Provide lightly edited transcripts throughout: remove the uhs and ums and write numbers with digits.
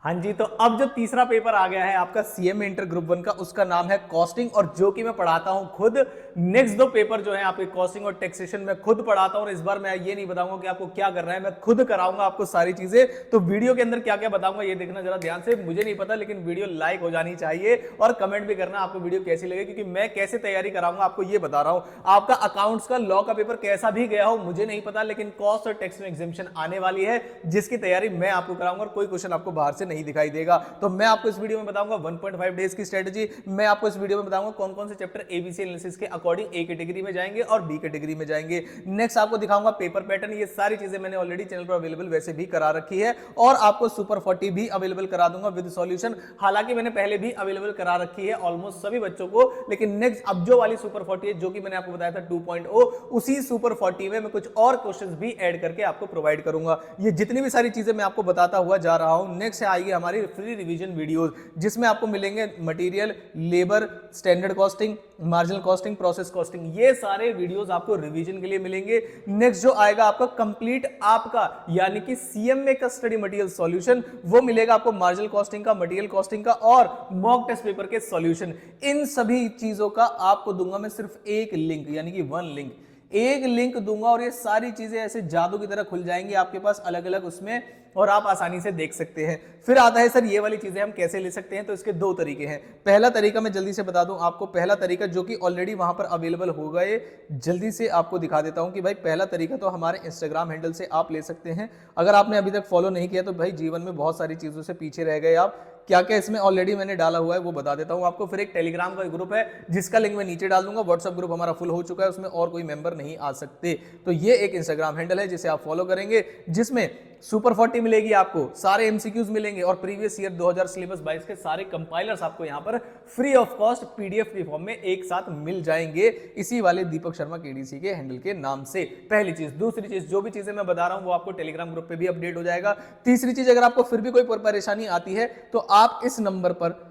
हाँ जी, तो अब जो तीसरा पेपर आ गया है आपका सीएमए इंटर ग्रुप 1 का, उसका नाम है कॉस्टिंग, और जो कि मैं पढ़ाता हूं खुद। नेक्स्ट दो पेपर जो है आपके कॉस्टिंग और टैक्सेशन में खुद पढ़ाता हूं, और इस बार मैं ये नहीं बताऊंगा कि आपको क्या करना है, मैं खुद कराऊंगा आपको सारी चीजें। तो वीडियो के अंदर क्या क्या बताऊंगा ये देखना जरा ध्यान से। मुझे नहीं पता, लेकिन वीडियो लाइक हो जानी चाहिए और कमेंट भी करना आपको वीडियो कैसी लगे, क्योंकि मैं कैसे तैयारी कराऊंगा आपको ये बता रहा हूं। आपका अकाउंट्स का लॉ का पेपर कैसा भी गया हो मुझे नहीं पता, लेकिन कॉस्ट और टैक्स में एग्जामिनेशन आने वाली है, जिसकी तैयारी मैं आपको कराऊंगा और कोई क्वेश्चन आपको बाहर से नहीं दिखाई देगा। तो मैं आपको इस वीडियो में बताऊंगा 1.5 डेज की स्ट्रेटजी। मैं आपको इस वीडियो में बताऊंगा कौन कौन से चैप्टर एबीसी एनालिसिस के अकॉर्डिंग ए कैटेगरी में जाएंगे और बी कैटेगरी में जाएंगे। नेक्स्ट आपको दिखाऊंगा पेपर पैटर्न। ये सारी चीजें मैंने ऑलरेडी चैनल पर अवेलेबल वैसे भी करा रखी है, और आपको सुपर 40 भी अवेलेबल करा दूंगा विद सॉल्यूशन। हालांकि मैंने पहले भी अवेलेबल करा रखी है ऑलमोस्ट सभी बच्चों को, लेकिन नेक्स्ट अब जो वाली सुपर 40 है, जो कि मैंने आपको बताया था 2.0, उसी सुपर 40 में मैं कुछ और क्वेश्चंस भी ऐड करके आपको प्रोवाइड करूंगा। ये जितनी भी सारी चीजें मैं आपको बताता हुआ जा रहा हूं। नेक्स्ट आएगी हमारी फ्री रिवीजन वीडियोस, जिसमें आपको मिलेंगे material, labour, standard costing, marginal costing, process costing, ये सारे वीडियोस आपको रिवीजन के लिए मिलेंगे। नेक्स्ट जो आएगा आपका कंप्लीट आपका यानी कि सीएमए का स्टडी मटेरियल सॉल्यूशन, वो मिलेगा आपको मार्जिनल कॉस्टिंग का, मटेरियल कॉस्टिंग का और मॉक टेस्ट पेपर के सॉल्यूशन। इन सभी चीजों का आपको दूंगा मैं सिर्फ एक लिंक, यानी कि वन लिंक, एक लिंक दूंगा, और ये सारी चीजें ऐसे जादू की तरह खुल जाएंगी आपके पास अलग अलग उसमें, और आप आसानी से देख सकते हैं। फिर आता है सर ये वाली चीजें हम कैसे ले सकते हैं, तो इसके दो तरीके हैं। पहला तरीका मैं जल्दी से बता दूं आपको, पहला तरीका जो कि ऑलरेडी वहां पर अवेलेबल हो गए, जल्दी से आपको दिखा देता हूं कि भाई पहला तरीका तो हमारे इंस्टाग्राम हैंडल से आप ले सकते हैं। अगर आपने अभी तक फॉलो नहीं किया तो भाई जीवन में बहुत सारी चीजों से पीछे रह गए आप। क्या क्या इसमें ऑलरेडी मैंने डाला हुआ है वो बता देता हूं आपको। फिर एक टेलीग्राम का ग्रुप है जिसका लिंक मैं नीचे डाल दूंगा। व्हाट्सएप ग्रुप हमारा फुल हो चुका है, उसमें और कोई मेंबर नहीं आ सकते। तो ये एक इंस्टाग्राम हैंडल है जिसे आप फॉलो करेंगे, जिसमें सुपर 40 मिलेगी आपको, सारे एमसीक्यूज मिलेंगे, और प्रीवियस ईयर 2000 सिलेबस 22 के सारे कंपाइलर्स आपको यहां पर फ्री ऑफ कॉस्ट पीडीएफ के फॉर्म में एक साथ मिल जाएंगे, इसी वाले दीपक शर्मा केडीसी के हैंडल के नाम से। पहली चीज। दूसरी चीज, जो भी चीजें मैं बता रहा हूं वो आपको टेलीग्राम ग्रुप पे भी अपडेट हो जाएगा। तीसरी चीज, अगर आपको फिर भी कोई परेशानी आती है तो आप इस नंबर पर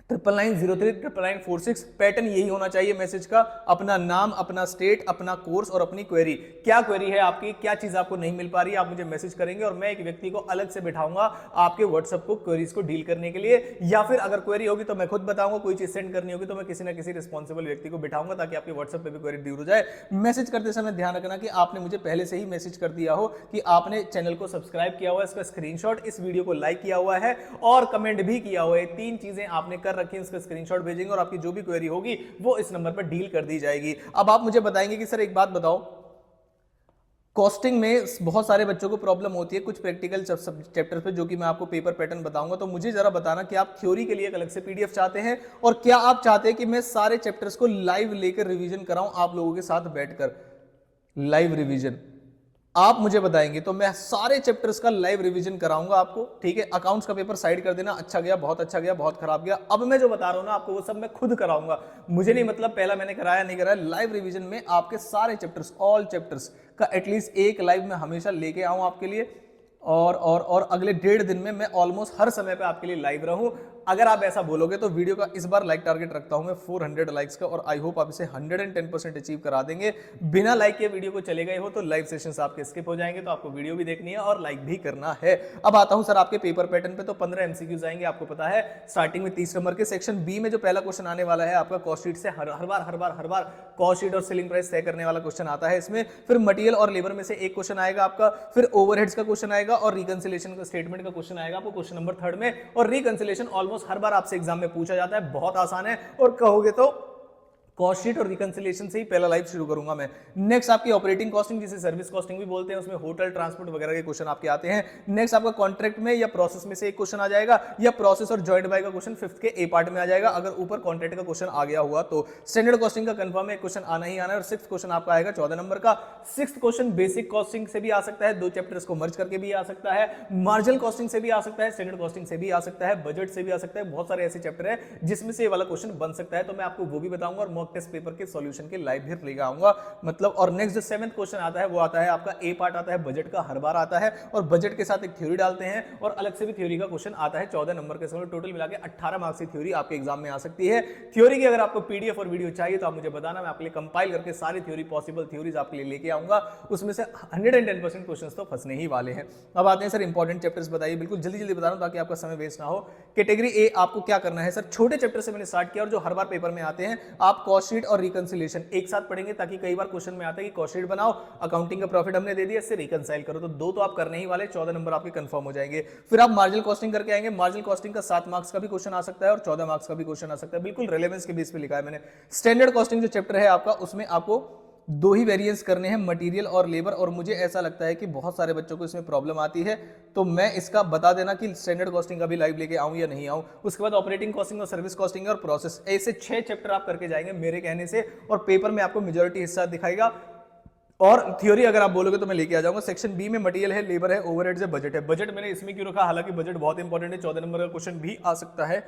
99039946, पैटर्न यही होना चाहिए मैसेज का, अपना नाम, अपना स्टेट, अपना कोर्स और अपनी क्वेरी। क्या क्वेरी है आपकी, क्या चीज आपको नहीं मिल पा रही है, आप मुझे मैसेज करेंगे और मैं एक व्यक्ति को अलग से बिठाऊंगा आपके व्हाट्सएप को क्वेरीज को डील करने के लिए, या फिर अगर क्वेरी होगी तो मैं खुद बताऊंगा, कोई चीज सेंड करनी होगी तो मैं किसी ना किसी रिस्पॉन्सिबल व्यक्ति को बिठाऊंगा ताकि आपके व्हाट्सएप पे भी क्वेरी डील हो जाए। मैसेज करते समय ध्यान रखना कि आपने मुझे पहले से ही मैसेज कर दिया हो कि आपने चैनल को सब्सक्राइब किया हुआ है, इसका स्क्रीनशॉट, इस वीडियो को लाइक किया हुआ है और कमेंट भी किया हुआ है। तीन चीजें आपने कर रखी है, इसका स्क्रीनशॉट भेजेंगे और आपकी जो भी क्वेरी होगी वो इस नंबर पर डील कर दी जाएगी। अब आप मुझे बताएंगे कि सर एक बात बताओ, कॉस्टिंग में बहुत सारे बच्चों को प्रॉब्लम होती है कुछ प्रैक्टिकल चैप्टर पे, जो कि मैं आपको पेपर पैटर्न बताऊंगा। तो मुझे जरा बताना कि आप थ्योरी के लिए एक अलग से पीडीएफ चाहते हैं, और क्या आप चाहते हैं कि मैं सारे चैप्टर्स को लाइव लेकर रिवीजन कराऊं आप लोगों के साथ बैठकर, लाइव रिवीजन। आप मुझे बताएंगे तो मैं सारे चैप्टर्स का लाइव रिवीजन कराऊंगा आपको, ठीक है। अकाउंट्स का पेपर साइड कर देना, अच्छा गया, बहुत अच्छा गया, बहुत खराब गया। अब मैं जो बता रहा हूं ना आपको वो सब मैं खुद कराऊंगा, मुझे नहीं मतलब पहला मैंने कराया नहीं कराया। लाइव रिवीजन में आपके सारे चैप्टर्स, ऑल चैप्टर्स का एटलीस्ट एक लाइव में हमेशा लेके आऊं आपके लिए, और अगले 1.5 दिन में मैं ऑलमोस्ट हर समय पे आपके लिए लाइव रहूं। अगर आप ऐसा बोलोगे तो वीडियो का इस बार लाइक टारगेट रखता हूं मैं 400 लाइक्स का, और आई होप आप इसे 110% अचीव करा देंगे। बिना लाइक के वीडियो को चलेगा ही हो तो लाइव सेशंस आपके स्किप हो जाएंगे, तो आपको वीडियो भी देखनी है और लाइक भी करना है। अब आता हूं सर आपके पेपर पैटर्न पे। तो 15 एमसीक्यूज आएंगे, आपको पता है। स्टार्टिंग में 30 नंबर के सेक्शन बी में जो पहला क्वेश्चन आने वाला है आपका कॉस्ट शीट से, हर बार कॉस्ट शीट और सेलिंग प्राइस तय करने वाला क्वेश्चन आता है इसमें। फिर मटेरियल और लेबर में से एक क्वेश्चन आएगा आपका, फिर ओवरहेड्स का क्वेश्चन आएगा और रिकंसिलिएशन का स्टेटमेंट का क्वेश्चन आएगा आपको क्वेश्चन नंबर 3 में। और रिकंसिलिएशन ऑलमोस्ट हर बार आपसे एग्जाम में पूछा जाता है, बहुत आसान है, और कहोगे तो कॉस्ट शीट और रिकंसिलिएशन से ही पहला लाइव शुरू करूंगा मैं। नेक्स्ट आपकी ऑपरेटिंग कॉस्टिंग, जिसे सर्विस कॉस्टिंग भी बोलते हैं, उसमें होटल, ट्रांसपोर्ट वगैरह के क्वेश्चन आपके आते हैं। नेक्स्ट आपका कॉन्ट्रैक्ट में या प्रोसेस में से एक क्वेश्चन आ जाएगा, या प्रोसेस और जॉइंट बाय का क्वेश्चन 5th के ए पार्ट में आ जाएगा, अगर ऊपर कॉन्ट्रैक्ट का क्वेश्चन आ गया हुआ तो। स्टैंडर्ड कॉस्टिंग का कंफर्म है, क्वेश्चन आना ही आना है। और 6th क्वेश्चन आपका आएगा 14 नंबर का। 6th क्वेश्चन बेसिक कॉस्टिंग से भी आ सकता है, दो चैप्टर्स को मर्ज करके भी आ सकता है, मार्जिनल कॉस्टिंग से भी आ सकता है, स्टैंडर्ड कॉस्टिंग से भी आ सकता है, बजट से भी आ सकता है। बहुत सारे ऐसे चैप्टर है जिसमें से ये वाला क्वेश्चन बन सकता है, तो मैं आपको वो भी बताऊंगा और मॉक मॉक टेस्ट पेपर के सॉल्यूशन के लाइव भी लेकर आऊंगा। मतलब और नेक्स्ट जो 7th क्वेश्चन आता है वो आता है आपका ए पार्ट आता है बजट का, हर बार आता है और बजट के साथ एक थ्योरी डालते हैं और अलग से भी थ्योरी का क्वेश्चन आता है 14 नंबर के। टोटल मिला के 18 मार्क्स की थ्योरी आपके एग्जाम में आ सकती है। थ्योरी की अगर आपको पीडीएफ और वीडियो चाहिए तो आप मुझे बताना, मैं आपके लिए कंपाइल करके सारी थ्योरी पॉसिबल थ्योरीज आपके लिए लेके आऊंगा। उसमें से 110% क्वेश्चंस तो फंसने ही वाले हैं। अब आते हैं सर इंपॉर्टेंट चैप्टर्स बताइए, बिल्कुल जल्दी जल्दी बता रहा हूं ताकि आपका समय वेस्ट ना हो। कैटेगरी ए आपको क्या करना है सर, छोटे चैप्टर से मैंने स्टार्ट किया और जो हर बार पेपर में आते हैं, आप कॉस्ट शीट और रिकंसिलिएशन एक साथ पढ़ेंगे ताकि कई बार क्वेश्चन में आता है कि कॉस्ट शीट बनाओ, अकाउंटिंग का प्रॉफिट हमने दे दिया, इससे रिकंसाइल करो, तो दो तो आप करने ही वाले, 14 नंबर आपके कंफर्म हो जाएंगे। फिर आप मार्जिनल कॉस्टिंग करके आएंगे, मार्जिनल कॉस्टिंग का 7 मार्क्स का भी क्वेश्चन आ सकता है और 14 मार्क्स का भी क्वेश्चन आ सकता है, बिल्कुल रेलेवेंस के बेस पे लिखा है मैंने। स्टैंडर्ड कॉस्टिंग जो चैप्टर है आपका, उसमें आपको दो ही वेरिएंस करने हैं, मटेरियल और लेबर, और मुझे ऐसा लगता है कि बहुत सारे बच्चों को इसमें प्रॉब्लम आती है, तो मैं इसका बता देना कि स्टैंडर्ड कॉस्टिंग का भी लाइव लेके आऊं या नहीं आऊं। उसके बाद ऑपरेटिंग कॉस्टिंग और सर्विस कॉस्टिंग और प्रोसेस, ऐसे 6 चैप्टर आप करके जाएंगे मेरे कहने से, और पेपर में आपको मेजॉरिटी हिस्सा दिखाएगा। और थ्योरी अगर आप बोलोगे तो मैं लेके आ जाऊंगा। सेक्शन बी में मटेरियल है, लेबर है, ओवरहेड्स है, बजट है। बजट मैंने इसमें क्यों रखा, हालांकि बजट बहुत इंपॉर्टेंट है, 14 नंबर का क्वेश्चन भी आ सकता है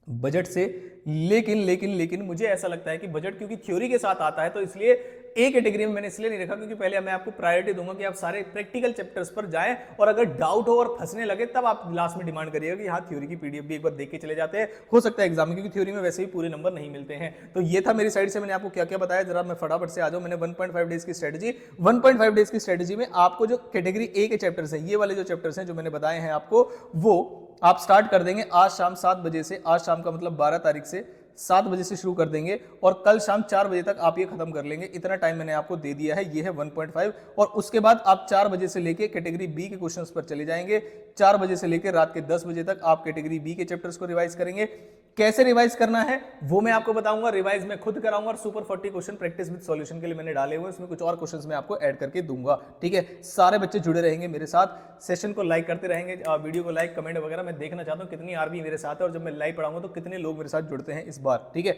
बजट से, लेकिन मुझे ऐसा लगता है कि बजट क्योंकि थ्योरी के साथ आता है तो इसलिए एक कैटेगरी में मैंने इसलिए नहीं रखा क्योंकि पहले मैं आपको प्रायोरिटी दूंगा कि आप सारे प्रैक्टिकल चैप्टर्स पर जाएं, और अगर डाउट हो और फंसने लगे तब आप लास्ट में डिमांड करिएगा कि हाँ थ्योरी की पीडीएफ भी एक बार देख के चले जाते हैं, हो सकता है एग्जाम में, क्योंकि थ्योरी में वैसे ही पूरे नंबर नहीं मिलते हैं। तो ये था मेरी साइड से, मैंने आपको क्या क्या बताया, जरा मैं फटाफट से आ जाऊं। मैंने 1.5 डेज की स्ट्रेटजी, 1.5 डेज की स्ट्रेटजी में आपको जो कैटेगरी ए के चैप्टर्स हैं, ये वाले जो चैप्टर्स हैं जो मैंने बताए हैं आपको, वो आप स्टार्ट कर देंगे आज शाम 7 बजे से। आज शाम का मतलब 12 तारीख से 7 बजे से शुरू कर देंगे और कल शाम 4 बजे तक आप ये खत्म कर लेंगे। इतना टाइम मैंने आपको दे दिया है, ये है 1.5। और उसके बाद आप 4 बजे से लेके कैटेगरी बी के क्वेश्चंस पर चले जाएंगे। 4 बजे से लेकर रात के 10 बजे तक आप कैटेगरी बी के चैप्टर्स को रिवाइज करेंगे। कैसे रिवाइज करना है वो मैं आपको बताऊंगा, रिवाइज मैं खुद कराऊंगा, और super 40 question practice with solution के लिए मैंने डाले हुए, इसमें कुछ और क्वेश्चंस मैं आपको ऐड करके दूंगा। ठीक है, सारे बच्चे जुड़े रहेंगे मेरे साथ, सेशन को लाइक करते रहेंगे, वीडियो को लाइक कमेंट वगैरह। मैं देखना चाहता हूं कितनी आर्मी मेरे साथ है और जब मैं लाइव पढ़ाऊंगा तो कितने लोग मेरे साथ जुड़ते हैं इस बार। ठीक है,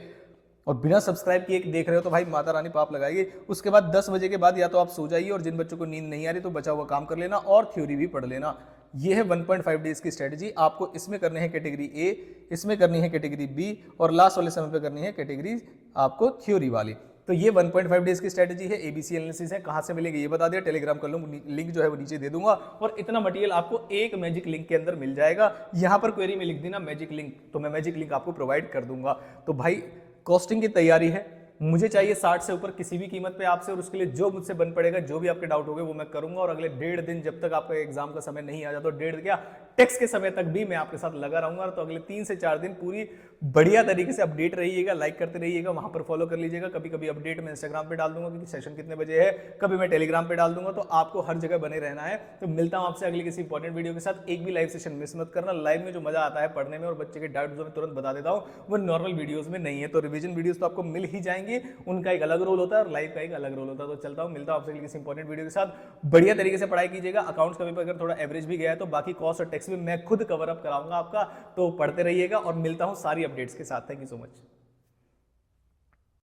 और बिना सब्सक्राइब किए देख रहे हो तो भाई माता रानी पाप लगाएगी। उसके बाद 10 बजे के बाद या तो आप सो जाइए, और जिन बच्चों को नींद नहीं आ रही तो बचा हुआ काम कर लेना और थ्योरी भी पढ़ लेना। ये है 1.5 डेज की स्ट्रेटजी। आपको इसमें करने हैं कैटेगरी ए, इसमें करनी है कैटेगरी बी, और लास्ट वाले समय पे करनी है कैटेगरी आपको थ्योरी वाली। तो ये 1.5 डेज की स्ट्रेटजी है। एबीसी एनालिसिस है, कहां से मिलेगी ये बता दिया, टेलीग्राम कर लो, लिंक जो है वो नीचे दे दूंगा। और इतना मटेरियल आपको एक मैजिक लिंक के अंदर मिल जाएगा। यहां पर क्वेरी में लिख देना मैजिक लिंक, तो मैं मैजिक लिंक आपको प्रोवाइड कर दूंगा। तो भाई कॉस्टिंग की तैयारी है, मुझे चाहिए 60 से ऊपर किसी भी कीमत पे आपसे, और उसके लिए जो मुझसे बन पड़ेगा, जो भी आपके डाउट होंगे वो मैं करूंगा। और अगले 1.5 दिन जब तक आपका एग्जाम का समय नहीं आ जाता, 1.5 क्या टेक्स्ट के समय तक भी मैं आपके साथ लगा रहूंगा। तो अगले 3 से 4 दिन पूरी बढ़िया तरीके से अपडेट रहिएगा, लाइक करते रहिएगा, वहां पर फॉलो कर लीजिएगा। कभी कभी अपडेट मैं इंस्टाग्राम पे डाल दूंगा क्योंकि सेशन कितने बजे है, कभी मैं टेलीग्राम पे डाल दूंगा, तो आपको हर जगह बने रहना है। तो मिलता हूं आपसे अगली किसी इंपॉर्टेंट वीडियो के साथ। एक भी लाइव सेशन मिस मत करना। लाइव में जो मजा आता है पढ़ने में और बच्चे के डाउट जो मैं तुरंत बता देता हूं, वो नॉर्मल वीडियोस में नहीं है। तो रिवीजन वीडियोस तो आपको मिल ही जाएंगे, उनका एक अलग रोल होता है और लाइव का एक अलग रोल होता है। तो चलता हूं, मिलता हूं आपसे किसी इंपॉर्टेंट वीडियो के साथ। बढ़िया तरीके से पढ़ाई कीजिएगा। अकाउंट्स का पेपर अगर थोड़ा एवरेज भी गया है तो बाकी कॉस्ट और टैक्स भी मैं खुद कवर अप कराऊंगा आपका, तो पढ़ते रहिएगा। और मिलता हूं सारी अपडेट्स के साथ। Thank you so much.